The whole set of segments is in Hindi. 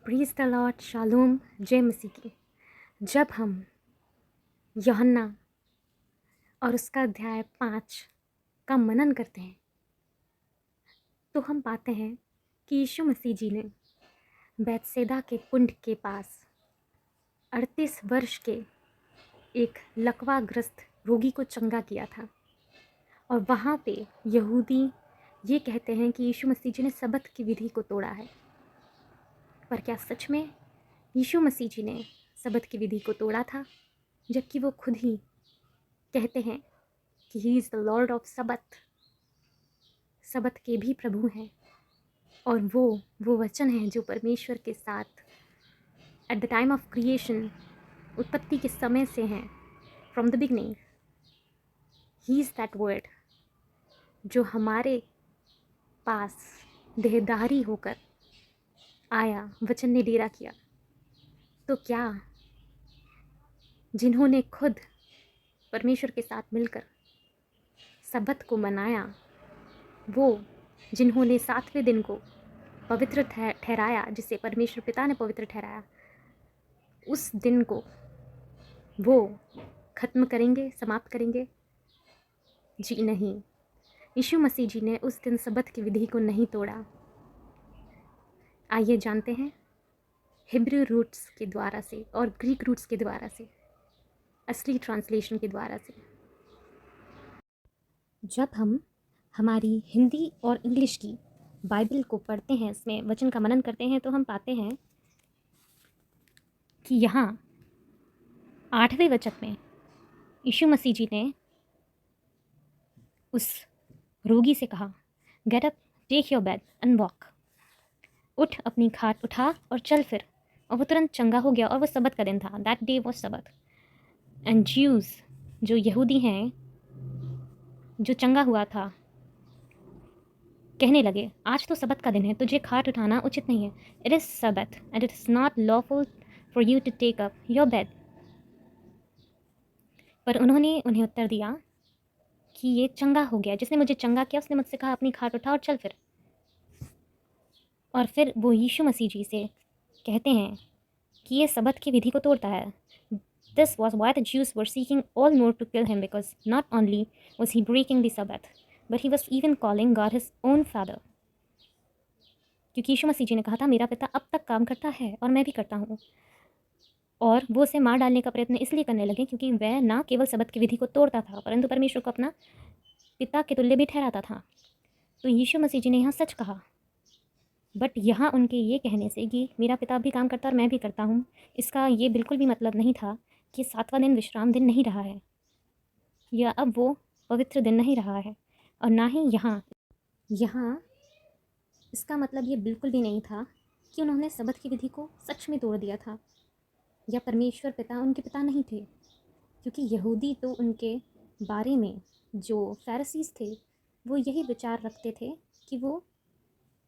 प्रीज़ द लॉर्ड, शालोम, जय मसीह की। जब हम यूहन्ना और उसका अध्याय 5 का मनन करते हैं तो हम पाते हैं कि यीशु मसीह जी ने बैतसैदा के कुंड के पास 38 वर्ष के एक लकवाग्रस्त रोगी को चंगा किया था। और वहाँ पे यहूदी ये कहते हैं कि यीशु मसीह जी ने सबत की विधि को तोड़ा है। पर क्या सच में यीशु मसीह जी ने सबत की विधि को तोड़ा था? जबकि वो खुद ही कहते हैं कि he is the lord of Sabbath, सबत के भी प्रभु हैं। और वो वचन है जो परमेश्वर के साथ at the time of creation, उत्पत्ति के समय से हैं, from the beginning. He is that word जो हमारे पास देहधारी होकर आया, वचन ने डेरा किया। तो क्या जिन्होंने खुद परमेश्वर के साथ मिलकर सबत को मनाया, वो जिन्होंने 7वें दिन को पवित्र ठहराया, जिसे परमेश्वर पिता ने पवित्र ठहराया, उस दिन को वो ख़त्म करेंगे, समाप्त करेंगे? जी नहीं। यीशु मसीह जी ने उस दिन सबत की विधि को नहीं तोड़ा। आइए जानते हैं हिब्रू रूट्स के द्वारा से और ग्रीक रूट्स के द्वारा से, असली ट्रांसलेशन के द्वारा से। जब हम हमारी हिंदी और इंग्लिश की बाइबल को पढ़ते हैं, इसमें वचन का मनन करते हैं, तो हम पाते हैं कि यहाँ 8वें वचन में यीशु मसीह जी ने उस रोगी से कहा, get up, take your bed and walk. उठ, अपनी खाट उठा और चल फिर। और वो तुरंत चंगा हो गया। और वो सबत का दिन था। That day was Sabbath. And Jews, जो यहूदी हैं, जो चंगा हुआ था, कहने लगे, आज तो सबत का दिन है, तुझे खाट उठाना उचित नहीं है। It is Sabbath and it is not lawful for you to take up your bed. पर उन्होंने उन्हें उत्तर दिया कि ये चंगा हो गया, जिसने मुझे चंगा किया उसने मुझसे कहा, अपनी खाट उठा और चल फिर। और फिर वो यीशु मसीह जी से कहते हैं कि ये सबत की विधि को तोड़ता है। This was why the Jews were seeking all more to kill him, because not only was he breaking the Sabbath, but he was even calling God his own Father. क्योंकि यीशु मसीह जी ने कहा था, मेरा पिता अब तक काम करता है और मैं भी करता हूँ। और वो उसे मार डालने का प्रयत्न इसलिए करने लगे क्योंकि वह ना केवल सबत की विधि को तोड़ता था, परंतु परमेश्वर को अपना पिता के तुल्य भी ठहराता था। तो यीशु मसीह जी ने यहाँ सच कहा। बट यहाँ उनके ये कहने से कि मेरा पिता भी काम करता और मैं भी करता हूँ, इसका ये बिल्कुल भी मतलब नहीं था कि 7वां दिन विश्राम दिन नहीं रहा है, या अब वो पवित्र दिन नहीं रहा है। और ना ही यहाँ इसका मतलब ये बिल्कुल भी नहीं था कि उन्होंने सबत की विधि को सच में तोड़ दिया था, या परमेश्वर पिता उनके पिता नहीं थे। क्योंकि यहूदी तो उनके बारे में, जो फ़ैरिसीज़ थे, वो यही विचार रखते थे कि वो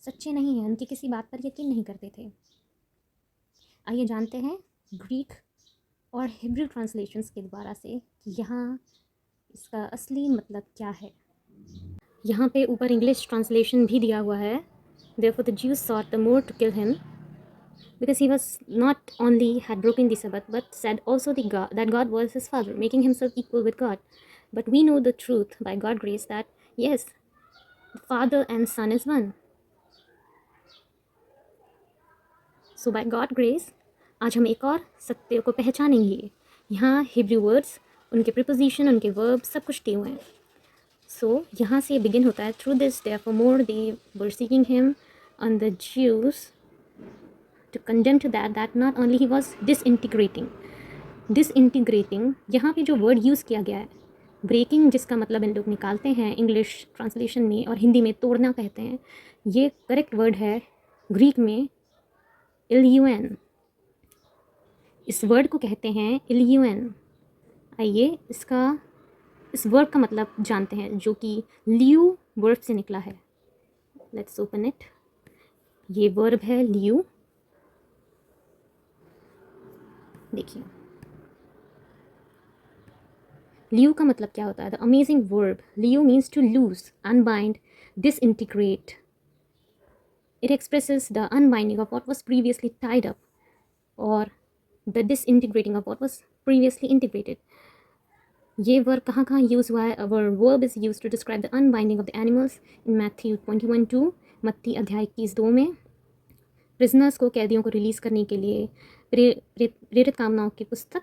सच्चे नहीं हैं, उनकी किसी बात पर यकीन नहीं करते थे। आइए जानते हैं ग्रीक और हिब्रू ट्रांसलेशंस के द्वारा से कि यहाँ इसका असली मतलब क्या है। यहाँ पे ऊपर इंग्लिश ट्रांसलेशन भी दिया हुआ है। Therefore the Jews sought the more to kill him because he was not only had broken the Sabbath but said also that God was his father, making himself equal with God. But we know the truth by God's grace that yes, the Father and Son is one. So by God's grace आज हम एक और सत्य को पहचानेंगे। यहाँ हिब्रू वर्ड्स, उनके प्रीपोजिशन, उनके वर्ब सब कुछ दिए हुए हैं। सो यहाँ से बिगिन होता है, through this therefore more they were seeking him on the Jews to condemn to that not only he was disintegrating, यहाँ पे जो वर्ड यूज़ किया गया है, ब्रेकिंग, जिसका मतलब इन लोग निकालते हैं इंग्लिश ट्रांसलेशन में और हिंदी में तोड़ना कहते हैं, ये करेक्ट वर्ड है ग्रीक में इल्यूएन। इस वर्ड को कहते हैं इल्यूएन। आइए इस वर्ड का मतलब जानते हैं, जो कि लियू वर्ब से निकला है। Let's open it. ये वर्ब है लियू। देखिए लियू का मतलब क्या होता है। द अमेजिंग वर्ब लियू means to loose, unbind, disintegrate, It expresses the unbinding of what was previously tied up or the disintegrating of what was previously integrated. ये वर्ब कहाँ कहाँ यूज़ हुआ है? Our verb is used to describe the unbinding of the animals in Matthew 21:2, मत्ती अध्याय 21:2 में। प्रिजनर्स को, कैदियों को रिलीज़ करने के लिए प्रेरित कामनाओं की पुस्तक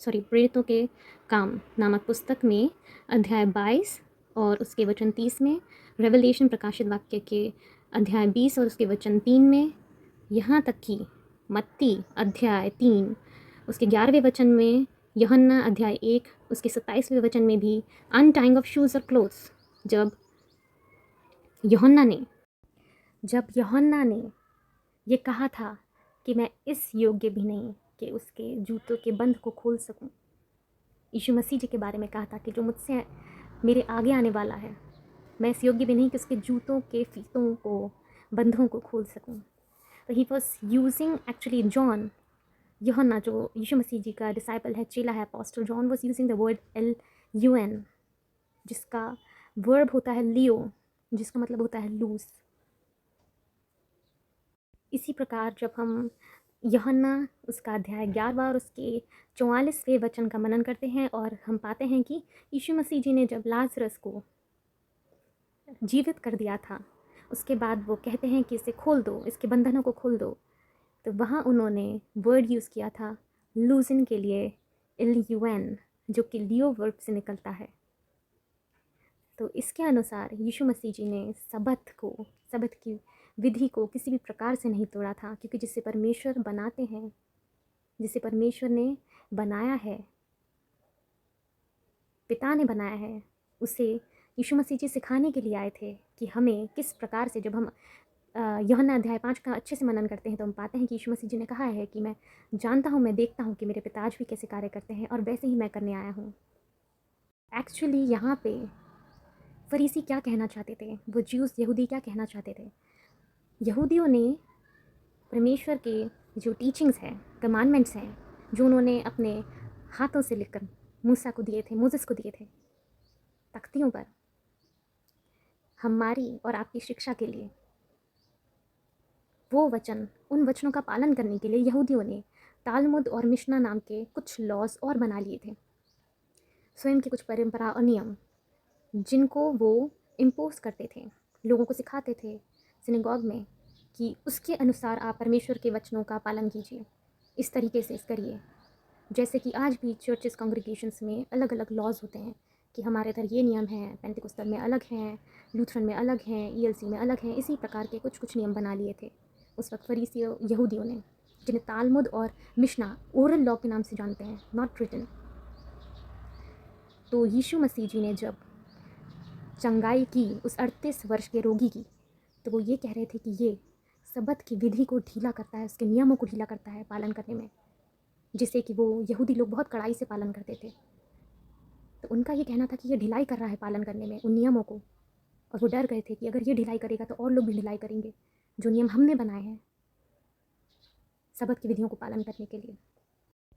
प्रेरितों के काम नामक पुस्तक में अध्याय 22 और उसके वचन 30 में, रेवलेशन प्रकाशित वाक्य के अध्याय 20 और उसके वचन 3 में, यहाँ तक कि मत्ती अध्याय 3 उसके 11वें वचन में, यूहन्ना अध्याय 1 उसके 27वें वचन में भी अनटाइंग ऑफ शूज़ और क्लोथ्स। जब यूहन्ना ने ये कहा था कि मैं इस योग्य भी नहीं कि उसके जूतों के बंध को खोल सकूं, यीशु मसीह जी के बारे में कहा था कि जो मुझसे मेरे आगे आने वाला है, मैं इस योग्य भी नहीं कि उसके जूतों के फीतों को, बंधों को खोल सकूं। तो he was using actually John, यूहन्ना जो यीशु मसीह जी का डिसाइपल है, चेला है, apostle John was using the word LUN, जिसका वर्ब होता है लियो, जिसका मतलब होता है लूज। इसी प्रकार जब हम यूहन्ना उसका अध्याय 11 और उसके 44वें वचन का मनन करते हैं और हम पाते हैं कि यीशु मसीह जी ने जब लाजरस को जीवित कर दिया था, उसके बाद वो कहते हैं कि इसे खोल दो, इसके बंधनों को खोल दो, तो वहाँ उन्होंने वर्ड यूज़ किया था लूजन के लिए, LUN, जो कि लियो वर्ब से निकलता है। तो इसके अनुसार यीशु मसीह जी ने सबत की विधि को किसी भी प्रकार से नहीं तोड़ा था, क्योंकि जिसे परमेश्वर बनाते हैं, जिसे परमेश्वर ने बनाया है, पिता ने बनाया है, उसे यीशु मसीह जी सिखाने के लिए आए थे कि हमें किस प्रकार से, जब हम यूहन्ना अध्याय 5 का अच्छे से मनन करते हैं तो हम पाते हैं कि यीशु मसीह जी ने कहा है कि मैं जानता हूँ, मैं देखता हूँ कि मेरे पिता आज भी कैसे कार्य करते हैं और वैसे ही मैं करने आया हूँ। एक्चुअली यहाँ पे फरीसी क्या कहना चाहते थे, वो ज्यूस यहूदी क्या कहना चाहते थे? यहूदियों ने परमेश्वर के जो टीचिंग्स हैं, कमांडमेंट्स हैं, जो उन्होंने अपने हाथों से लिखकर मूसा को दिए थे, मोसेस को दिए थे तख्तियों पर, हमारी और आपकी शिक्षा के लिए, वो वचन, उन वचनों का पालन करने के लिए यहूदियों ने तालमुद और मिशना नाम के कुछ लॉज और बना लिए थे, स्वयं की कुछ परंपरा और नियम, जिनको वो इम्पोज करते थे, लोगों को सिखाते थे सिनेगॉग में कि उसके अनुसार आप परमेश्वर के वचनों का पालन कीजिए, इस तरीके से करिए। जैसे कि आज भी चर्चेस कांग्रेगेशंस में अलग अलग लॉज होते हैं कि हमारे इधर ये नियम हैं, पेंटिकोस्टल में अलग हैं, लूथरन में अलग हैं, ELC में अलग हैं, इसी प्रकार के कुछ नियम बना लिए थे उस वक्त फरीसी यहूदियों ने, जिन्हें तालमुद और मिशना ओरल लॉ के नाम से जानते हैं, नॉट रिटन। तो यीशु मसीह जी ने जब चंगाई की उस 38 वर्ष के रोगी की, तो वो ये कह रहे थे कि ये सबत की विधि को ढीला करता है, उसके नियमों को ढीला करता है पालन करने में, जिसे कि वो यहूदी लोग बहुत कड़ाई से पालन करते थे। तो उनका ये कहना था कि ये ढिलाई कर रहा है पालन करने में उन नियमों को, और वो डर गए थे कि अगर ये ढिलाई करेगा तो और लोग भी ढिलाई करेंगे जो नियम हमने बनाए हैं सबत की विधियों को पालन करने के लिए।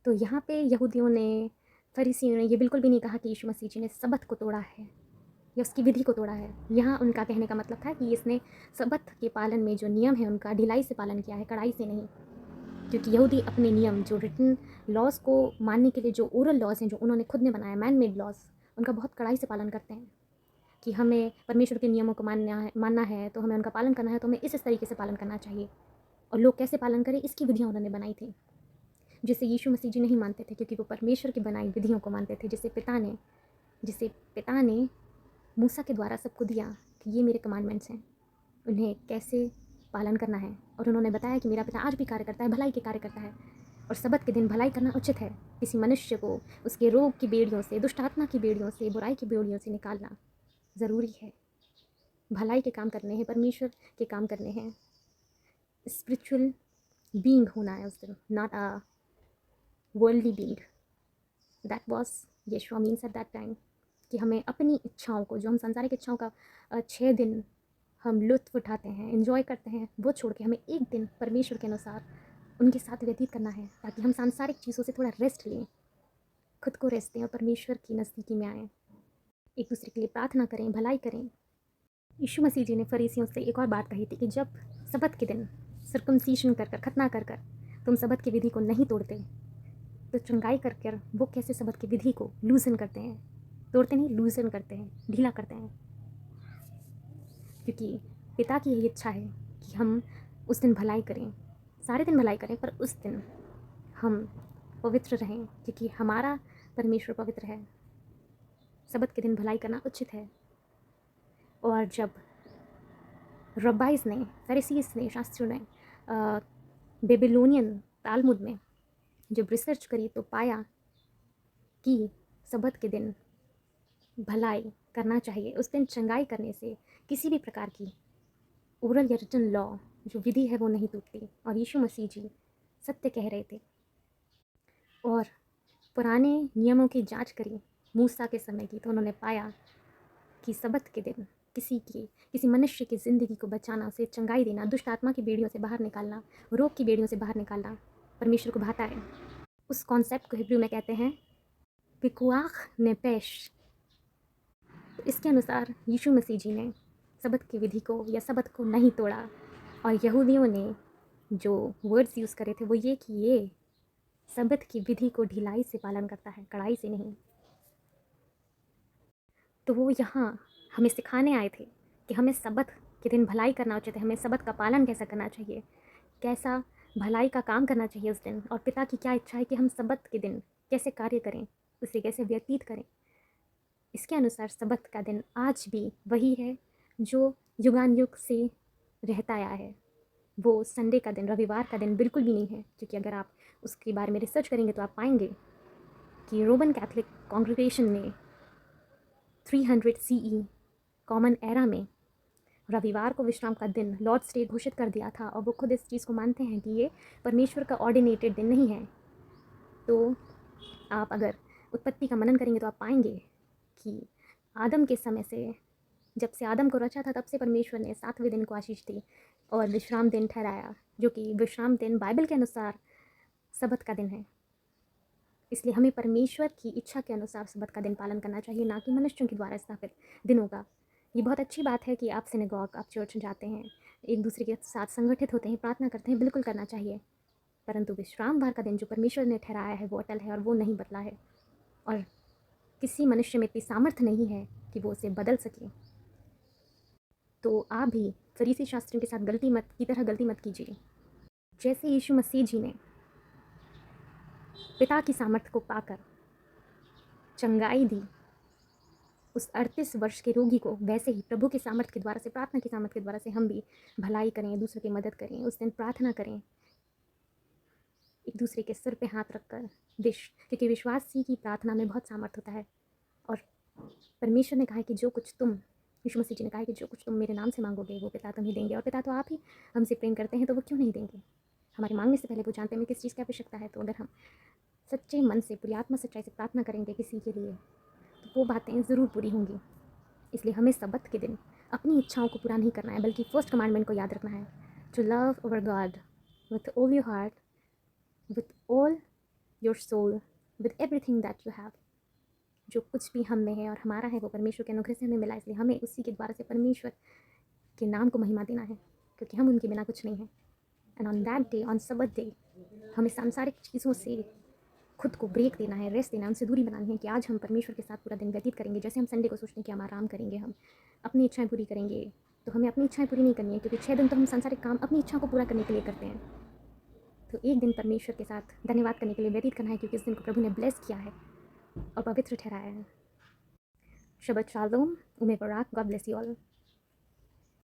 तो यहाँ पे यहूदियों ने, फरीसियों ने ये बिल्कुल भी नहीं कहा कि यीशु मसीह जी ने सबत को तोड़ा है या उसकी विधि को तोड़ा है। यहाँ उनका कहने का मतलब था कि इसने सबत के पालन में जो नियम है उनका ढिलाई से पालन किया है, कड़ाई से नहीं, क्योंकि यहूदी अपने नियम, जो रिटन लॉज को मानने के लिए जो ओरल लॉज हैं, जो उन्होंने खुद ने बनाया, मैन मेड लॉज, उनका बहुत कड़ाई से पालन करते हैं कि हमें परमेश्वर के नियमों को मानना है तो हमें उनका पालन करना है, तो हमें इस तरीके से पालन करना चाहिए, और लोग कैसे पालन करें इसकी विधियाँ उन्होंने बनाई थी, जिसे यीशु मसीह जी नहीं मानते थे, क्योंकि वो परमेश्वर की बनाई विधियों को मानते थे, जिसे पिता ने मूसा के द्वारा सबको दिया कि ये मेरे कमांडमेंट्स हैं, उन्हें कैसे पालन करना है। और उन्होंने बताया कि मेरा पिता आज भी कार्य करता है, भलाई के कार्य करता है, और सबत के दिन भलाई करना उचित है। किसी मनुष्य को उसके रोग की बेड़ियों से, दुष्ट आत्मा की बेड़ियों से, बुराई की बेड़ियों से निकालना ज़रूरी है। भलाई के काम करने हैं, परमेश्वर के काम करने हैं, स्पिरिचुअल बीइंग होना है उस दिन, not a worldly being. That was यीशु मीन्स एट दैट टाइम, कि हमें अपनी इच्छाओं को, जो हम सांसारिक इच्छाओं का 6 दिन हम लुत्फ़ उठाते हैं, एंजॉय करते हैं, वो छोड़ के हमें एक दिन परमेश्वर के अनुसार उनके साथ व्यतीत करना है, ताकि हम सांसारिक चीज़ों से थोड़ा रेस्ट लें, खुद को रेस्ट दें और परमेश्वर की नज़दीकी में आएँ, एक दूसरे के लिए प्रार्थना करें, भलाई करें। यीशु मसीह जी ने फरीसियों से एक और बात कही थी कि जब सबत के दिन सर्कमसीशन कर कर, खतना कर कर तुम सबत की विधि को नहीं तोड़ते, तो चंगाई कर कर वो कैसे सबत की विधि को लूजन करते हैं? तोड़ते नहीं, लूजन करते हैं, ढीला करते हैं। क्योंकि पिता की यही इच्छा है कि हम उस दिन भलाई करें, सारे दिन भलाई करें, पर उस दिन हम पवित्र रहें, क्योंकि हमारा परमेश्वर पवित्र है। सबत के दिन भलाई करना उचित है। और जब रब्बाइज ने, फरीसीस ने, शास्त्रियों ने बेबीलोनियन तालमुद में जब रिसर्च करी तो पाया कि सबत के दिन भलाई करना चाहिए, उस दिन चंगाई करने से किसी भी प्रकार की ओरल या रिटन लॉ जो विधि है वो नहीं टूटती। और यीशु मसीह जी सत्य कह रहे थे। और पुराने नियमों की जांच करी मूसा के समय की, तो उन्होंने पाया कि सबत के दिन किसी मनुष्य की ज़िंदगी को बचाना, उसे चंगाई देना, दुष्ट आत्मा की बेड़ियों से बाहर निकालना, रोग की बेड़ियों से बाहर निकालना परमेश्वर को भाता है। उस कॉन्सेप्ट को हिब्रू में कहते हैं पिकुआख नेपेश। तो इसके अनुसार यीशु मसीह जी ने सबत की विधि को या सबत को नहीं तोड़ा। और यहूदियों ने जो वर्ड्स यूज़ करे थे वो ये कि ये सबत की विधि को ढिलाई से पालन करता है, कड़ाई से नहीं। तो वो यहाँ हमें सिखाने आए थे कि हमें सबत के दिन भलाई करना उचित है, हमें सबत का पालन कैसा करना चाहिए, कैसा भलाई का काम करना चाहिए उस दिन, और पिता की क्या इच्छा है कि हम सबत के दिन कैसे कार्य करें, उसे कैसे व्यतीत करें। इसके अनुसार सबत का दिन आज भी वही है जो युगानुयुग से रहता आया है। वो संडे का दिन, रविवार का दिन बिल्कुल भी नहीं है। क्योंकि अगर आप उसके बारे में रिसर्च करेंगे तो आप पाएंगे कि रोमन कैथोलिक कांग्रीगेशन ने 300 CE कॉमन एरा में रविवार को विश्राम का दिन लॉर्ड्स डे घोषित कर दिया था। और वो खुद इस चीज़ को मानते हैं कि ये परमेश्वर का ऑर्डिनेटेड दिन नहीं है। तो आप अगर उत्पत्ति का मनन करेंगे तो आप पाएंगे कि आदम के समय से, जब से आदम को रचा था, तब से परमेश्वर ने 7वें दिन को आशीष दी और विश्राम दिन ठहराया, जो कि विश्राम दिन बाइबल के अनुसार सबत का दिन है। इसलिए हमें परमेश्वर की इच्छा के अनुसार सबत का दिन पालन करना चाहिए, ना कि मनुष्यों के द्वारा स्थापित दिनों का। ये बहुत अच्छी बात है कि आप सिनेगॉग, आप चर्च जाते हैं, एक दूसरे के साथ संगठित होते हैं, प्रार्थना करते हैं, बिल्कुल करना चाहिए। परंतु विश्रामवार का दिन जो परमेश्वर ने ठहराया है वो अटल है और वो नहीं बदला है। और किसी मनुष्य में इतनी सामर्थ्य नहीं है कि वो उसे बदल सके। तो आप भी फरीसी शास्त्रियों के साथ गलती मत कीजिए। जैसे यीशु मसीह जी ने पिता की सामर्थ्य को पाकर चंगाई दी उस 38 वर्ष के रोगी को, वैसे ही प्रभु की सामर्थ्य के द्वारा से, प्रार्थना की सामर्थ्य के द्वारा से हम भी भलाई करें, दूसरों की मदद करें, उस दिन प्रार्थना करें, एक दूसरे के सिर पे हाथ रखकर। क्योंकि विश्वासी की प्रार्थना में बहुत सामर्थ्य होता है। और परमेश्वर ने कहा है कि जो कुछ तुम, यीशु मसीह जी ने कहा है कि जो कुछ तुम मेरे नाम से मांगोगे वो पिता तुम्हें देंगे। और पिता तो आप ही हमसे प्रेम करते हैं, तो वो क्यों नहीं देंगे? हमारे मांगने से पहले वो जानते हैं किस चीज़ की आवश्यकता है। तो अगर हम सच्चे मन से, पूरी आत्मा सच्चाई से प्रार्थना करेंगे किसी के लिए, तो वो बातें ज़रूर पूरी होंगी। इसलिए हमें सबत के दिन अपनी इच्छाओं को पूरा नहीं करना है, बल्कि फर्स्ट कमांडमेंट को याद रखना है, to love our God with all your heart, with all your soul, with everything that you have. जो कुछ भी हम में है और हमारा है वो परमेश्वर के अनुग्रह से हमें मिला, इसलिए हमें उसी के द्वारा से परमेश्वर के नाम को महिमा देना है, क्योंकि हम उनके बिना कुछ नहीं है। And on that day, on Sabbath day, हमें सांसारिक चीज़ों से खुद को ब्रेक देना है, रेस्ट देना है, उनसे दूरी बनानी है कि आज हम परमेश्वर के साथ पूरा दिन व्यतीत करेंगे। जैसे हम संडे को सोचते हैं कि हम आराम करेंगे, हम अपनी इच्छाएं पूरी करेंगे, तो हमें अपनी इच्छाएं पूरी नहीं करनी है, क्योंकि 6 दिन तो हम सांसारिक काम अपनी इच्छा को पूरा करने के लिए करते हैं। तो एक दिन परमेश्वर के साथ धन्यवाद करने के लिए व्यतीत करना है, क्योंकि इस दिन को प्रभु ने ब्लेस किया है और पवित्र ठहराया है। शबत शालोम, उमे बराक, गॉड ब्लेस यू ऑल।